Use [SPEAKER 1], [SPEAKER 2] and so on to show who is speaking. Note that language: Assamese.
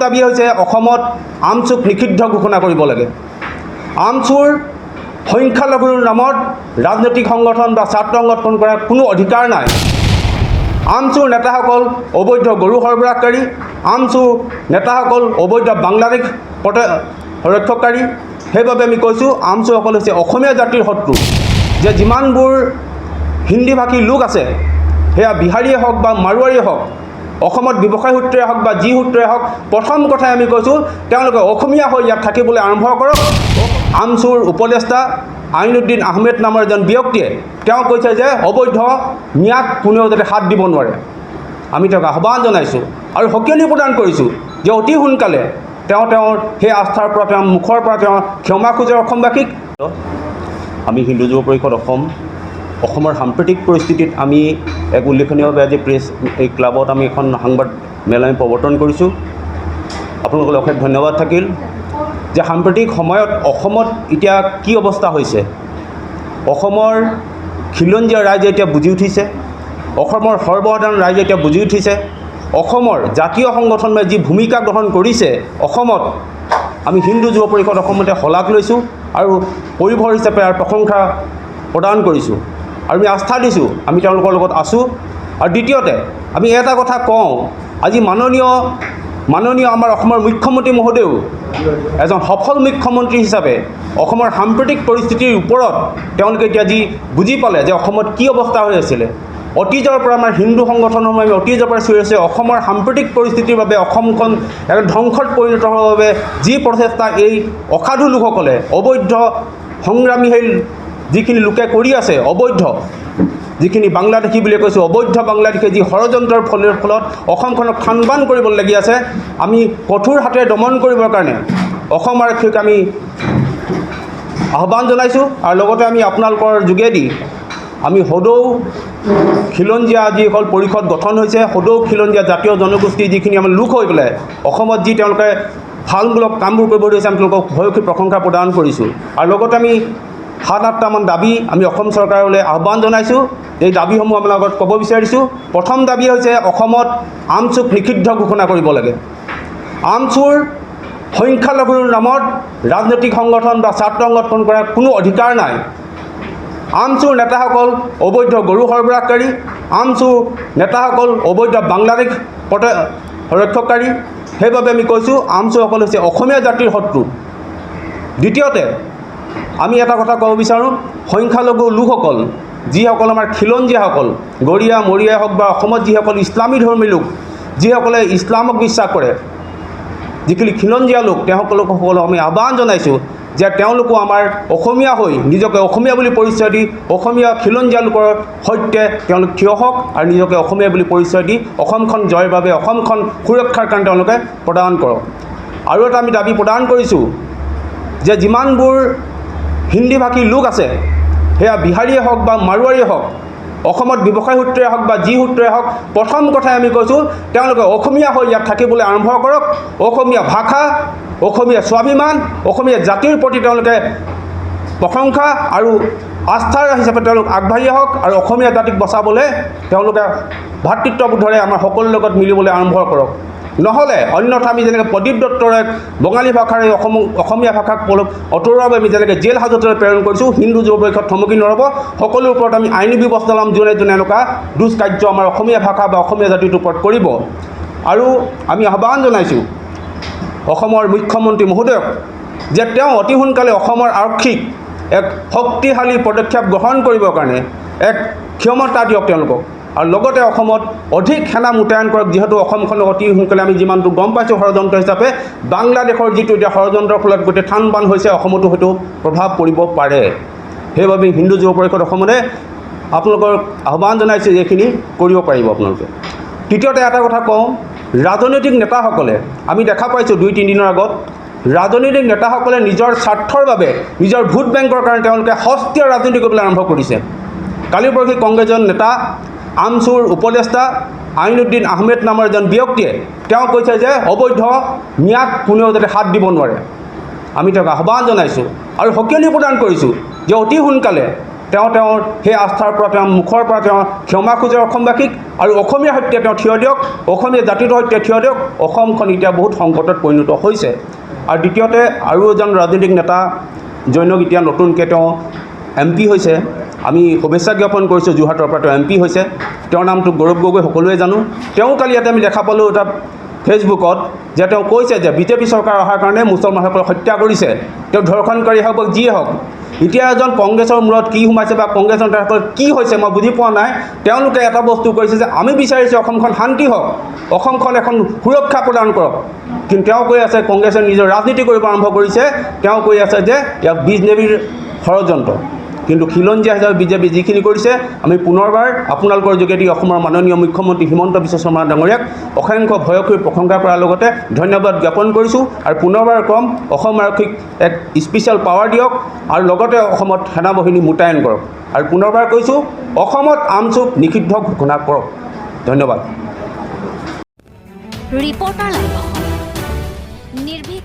[SPEAKER 1] দাবী হৈছে অসমত আমচুক নিষিদ্ধ ঘোষণা কৰিব লাগে। আমচুৰ সংখ্যালঘুৰ নামত ৰাজনৈতিক সংগঠন বা ছাত্ৰ সংগঠন কৰাৰ কোনো অধিকাৰ নাই। আমচুৰ নেতাসকল অবৈধ গৰু সৰবৰাহকাৰী, আমচুৰ নেতাসকল অবৈধ বাংলাদেশ ৰক্ষকাৰী। সেইবাবে আমি কৈছোঁ আমচুসকল হৈছে অসমীয়া জাতিৰ শত্ৰু। যে যিমানবোৰ হিন্দীভাষী লোক আছে, সেয়া বিহাৰীয়ে হওক বা মাৰোৱাৰীয়ে হওক, অসমত ব্যৱসায় সূত্ৰে হওক বা যি সূত্ৰে হওক, প্ৰথম কথাই আমি কৈছোঁ তেওঁলোকে অসমীয়া হৈ ইয়াত থাকিবলৈ আৰম্ভ কৰক। আমচুৰ উপদেষ্টা আইনুদ্দিন আহমেদ নামৰ এজন ব্যক্তিয়ে তেওঁ কৈছে যে অবৈধ ন্যাক কোনেও যাতে হাত দিব নোৱাৰে। আমি তেওঁক আহ্বান জনাইছোঁ আৰু সকীয়নি প্ৰদান কৰিছোঁ যে অতি সোনকালে তেওঁৰ সেই আস্থাৰ পৰা তেওঁৰ মুখৰ পৰা তেওঁ ক্ষমা খোজে অসমবাসীক। আমি হিন্দু যুৱ পৰিষদ অসমৰ সাম্প্ৰতিক পৰিস্থিতিত আমি এক উল্লেখনীয়ভাৱে আজি প্ৰেছ এই ক্লাবত আমি এখন সংবাদ মেল আমি প্ৰৱৰ্তন কৰিছোঁ। আপোনালোকলৈ অশেষ ধন্যবাদ থাকিল যে সাম্প্ৰতিক সময়ত অসমত এতিয়া কি অৱস্থা হৈছে। অসমৰ খিলঞ্জীয়া ৰাইজে এতিয়া বুজি উঠিছে, অসমৰ সৰ্বসাধাৰণ ৰাইজে এতিয়া বুজি উঠিছে, অসমৰ জাতীয় সংগঠনে যি ভূমিকা গ্ৰহণ কৰিছে অসমত, আমি হিন্দু যুৱ পৰিষদ অসমতে শলাগ লৈছোঁ আৰু পৰিভৰ হিচাপে আৰু প্ৰশংসা প্ৰদান কৰিছোঁ আৰু আমি আস্থা দিছোঁ আমি তেওঁলোকৰ লগত আছোঁ। আৰু দ্বিতীয়তে আমি এটা কথা কওঁ, আজি মাননীয় আমাৰ অসমৰ মুখ্যমন্ত্ৰী মহোদয়েও এজন সফল মুখ্যমন্ত্ৰী হিচাপে অসমৰ সাম্প্ৰতিক পৰিস্থিতিৰ ওপৰত তেওঁলোকে এতিয়া যি বুজি পালে যে অসমত কি অৱস্থা হৈ আছিলে, অতীজৰ পৰা আমাৰ হিন্দু সংগঠনসমূহে আমি অতীজৰ পৰা চিঞৰি আছে অসমৰ সাম্প্ৰতিক পৰিস্থিতিৰ বাবে অসমখন এক ধ্বংসত পৰিণত হোৱাৰ বাবে যি প্ৰচেষ্টা এই অসাধু লোকসকলে অবৈধ সংগ্ৰামী সেই যিখিনি লোকে কৰি আছে, অবৈধ যিখিনি বাংলাদেশী বুলি কৈছোঁ, অবৈধ বাংলাদেশী যি ষড়যন্ত্ৰৰ ফলত অসমখনক খানবান কৰিবলৈ লাগি আছে, আমি কঠোৰ হাতেৰে দমন কৰিবৰ কাৰণে অসম আৰক্ষীক আমি আহ্বান জনাইছোঁ। আৰু লগতে আমি আপোনালোকৰ যোগেদি আমি সদৌ খিলঞ্জীয়া যিসকল পৰিষদ গঠন হৈছে, সদৌ খিলঞ্জীয়া জাতীয় জনগোষ্ঠী যিখিনি আমাৰ লোক হৈ পেলাই অসমত যি তেওঁলোকে ভালমূলক কামবোৰ কৰিব ধৰিছে, আমি তেওঁলোকক ভয়সী প্ৰশংসা প্ৰদান কৰিছোঁ। আৰু লগতে আমি 7-8টামান দাবী আমি অসম চৰকাৰলৈ আহ্বান জনাইছোঁ। এই দাবীসমূহ আপোনাৰ আগত ক'ব বিচাৰিছোঁ। প্ৰথম দাবী হৈছে অসমত আমচুক নিষিদ্ধ ঘোষণা কৰিব লাগে। আমচুৰ সংখ্যালঘুৰ নামত ৰাজনৈতিক সংগঠন বা ছাত্ৰ সংগঠন কৰাৰ কোনো অধিকাৰ নাই। আমচুৰ নেতাসকল অবৈধ গৰু সৰবৰাহকাৰী, আমচুৰ নেতাসকল অবৈধ বাংলাদেশ ৰক্ষকাৰী। সেইবাবে আমি কৈছোঁ আমচুসকল হৈছে অসমীয়া জাতিৰ শত্ৰু। দ্বিতীয়তে আমি এটা কথা ক'ব বিচাৰোঁ, সংখ্যালঘু লোকসকল যিসকল আমাৰ খিলঞ্জীয়াসকল, গৰীয়া মৰীয়াই হওক বা অসমত যিসকল ইছলামী ধৰ্মী লোক, যিসকলে ইছলামক বিশ্বাস কৰে, যিখিনি খিলঞ্জীয়া লোক, তেওঁলোকসকলক আমি আহ্বান জনাইছোঁ যে তেওঁলোকো আমাৰ অসমীয়া হৈ নিজকে অসমীয়া বুলি পৰিচয় দি অসমীয়া খিলঞ্জীয়া লোকৰ সৈতে তেওঁলোক থিয় হওক আৰু নিজকে অসমীয়া বুলি পৰিচয় দি অসমখন জয়ৰ বাবে অসমখন সুৰক্ষাৰ কাৰণে তেওঁলোকে প্ৰদান কৰক। আৰু এটা আমি দাবী প্ৰদান কৰিছোঁ যে যিমানবোৰ হিন্দীভাষী লোক আছে, সেয়া বিহাৰীয়ে হওক বা মাৰোৱাৰীয়ে হওক, অসমত ব্যৱসায় সূত্ৰে হওক বা যি সূত্ৰে হওক, প্ৰথম কথাই আমি কৈছোঁ তেওঁলোকে অসমীয়া হৈ ইয়াত থাকিবলৈ আৰম্ভ কৰক। অসমীয়া ভাষা, অসমীয়া স্বাভিমান, অসমীয়া জাতিৰ প্ৰতি তেওঁলোকে প্ৰশংসা আৰু আস্থাৰ হিচাপে তেওঁলোক আগবাঢ়ি আহক আৰু অসমীয়া জাতিক বচাবলৈ তেওঁলোকে ভাতৃত্ববোধৰে আমাৰ সকলোৰ লগত মিলিবলৈ আৰম্ভ কৰক। নহ'লে অন্যথা আমি যেনেকৈ প্ৰদীপ দত্তৰ এক বঙালী ভাষাৰে অসমীয়া ভাষাক আঁতৰোৱাৰ বাবে আমি যেনেকৈ জেল হাজতলৈ প্ৰেৰণ কৰিছোঁ, হিন্দু যুৱ পৰিষদ থমকি নৰ'ব। সকলোৰ ওপৰত আমি আইনী ব্যৱস্থা ল'ম যোনে এনেকুৱা দুষ্কাৰ্য আমাৰ অসমীয়া ভাষা বা অসমীয়া জাতিটোৰ ওপৰত কৰিব। আৰু আমি আহ্বান জনাইছোঁ অসমৰ মুখ্যমন্ত্ৰী মহোদয়ক যে তেওঁ অতি সোনকালে অসমৰ আৰক্ষীক এক শক্তিশালী পদক্ষেপ গ্ৰহণ কৰিবৰ কাৰণে এক ক্ষমতা দিয়ক তেওঁলোকক, আৰু লগতে অসমত অধিক সেনা মোতায়েন কৰক। যিহেতু অসমখনক অতি সোনকালে আমি যিমানটো গম পাইছোঁ ষড়যন্ত্ৰ হিচাপে বাংলাদেশৰ যিটো এতিয়া ষড়যন্ত্ৰৰ ফলত গোটেই থান বান হৈছে, অসমতো হয়তো প্ৰভাৱ পৰিব পাৰে। সেইবাবে হিন্দু যুৱ পৰিষদ অসমতে আপোনালোকৰ আহ্বান জনাইছোঁ এইখিনি কৰিব পাৰিব আপোনালোকে। তৃতীয়তে এটা কথা কওঁ, ৰাজনৈতিক নেতাসকলে আমি দেখা পাইছোঁ 2-3 দিনৰ আগত ৰাজনৈতিক নেতাসকলে নিজৰ স্বাৰ্থৰ বাবে নিজৰ ভোট বেংকৰ কাৰণে তেওঁলোকে সস্তীয়া ৰাজনীতি কৰিবলৈ আৰম্ভ কৰিছে। কালি পৰহি কংগ্ৰেছৰ নেতা আমচুৰ উপদেষ্টা আইনুদ্দিন আহমেদ নামৰ এজন ব্যক্তিয়ে তেওঁ কৈছে যে অবৈধ ন্যাক কোনেও যাতে হাত দিব নোৱাৰে। আমি তেওঁক আহ্বান জনাইছোঁ আৰু সকীয়নি প্ৰদান কৰিছোঁ যে অতি সোনকালে তেওঁৰ সেই আস্থাৰ পৰা তেওঁৰ মুখৰ পৰা তেওঁ ক্ষমা খোজে অসমবাসীক আৰু অসমীয়াৰ সৈতে তেওঁ থিয় দিয়ক, অসমীয়া জাতিটোৰ সৈতে থিয় দিয়ক। অসমখন এতিয়া বহুত সংকটত পৰিণত হৈছে। আৰু দ্বিতীয়তে আৰু এজন ৰাজনৈতিক নেতা জৈনক এতিয়া নতুনকৈ তেওঁ MP হৈছে। আমি শুভেচ্ছা জ্ঞাপন কৰিছোঁ, যোৰহাটৰ পৰা তেওঁ MP হৈছে। তেওঁৰ নামটো গৌৰৱ গগৈ, সকলোৱে জানো। তেওঁ কালি ইয়াতে আমি দেখা পালোঁ তাত ফেচবুকত যে তেওঁ কৈছে যে বিজেপি চৰকাৰ অহাৰ কাৰণে মুছলমানসকলক হত্যা কৰিছে, তেওঁ ধৰ্ষণকাৰী হওক বা যিয়ে হওক। এতিয়া এজন কংগ্ৰেছৰ মূৰত কি সোমাইছে বা কংগ্ৰেছৰ নেতাসকল কি হৈছে মই বুজি পোৱা নাই। তেওঁলোকে এটা বস্তু কৰিছে যে আমি বিচাৰিছোঁ অসমখন শান্তি হওক, অসমখন এখন সুৰক্ষা প্ৰদান কৰক। কিন্তু তেওঁ কৈ আছে কংগ্ৰেছে নিজৰ ৰাজনীতি কৰিব আৰম্ভ কৰিছে। তেওঁ কৈ আছে যে ইয়াক বিজেপিৰ ষড়যন্ত্ৰ। কিন্তু খিলঞ্জীয়া হিচাপে বিজেপি যিখিনি কৰিছে, আমি পুনৰবাৰ আপোনালোকৰ যোগেদি অসমৰ মাননীয় মুখ্যমন্ত্ৰী হিমন্ত বিশ্ব শৰ্মা ডাঙৰীয়াক অসংখ্য ভয়সী প্ৰশংসা কৰাৰ লগতে ধন্যবাদ জ্ঞাপন কৰিছোঁ। আৰু পুনৰবাৰ কম, অসম আৰক্ষীক এক স্পেচিয়েল পাৱাৰ দিয়ক আৰু লগতে অসমত সেনাবাহিনী মোতায়েন কৰক। আৰু পুনৰবাৰ কৈছোঁ, অসমত আমচুক নিষিদ্ধ ঘোষণা কৰক। ধন্যবাদ।
[SPEAKER 2] ৰিপৰ্টাৰ লাইভ অসম নিৰ্ভীক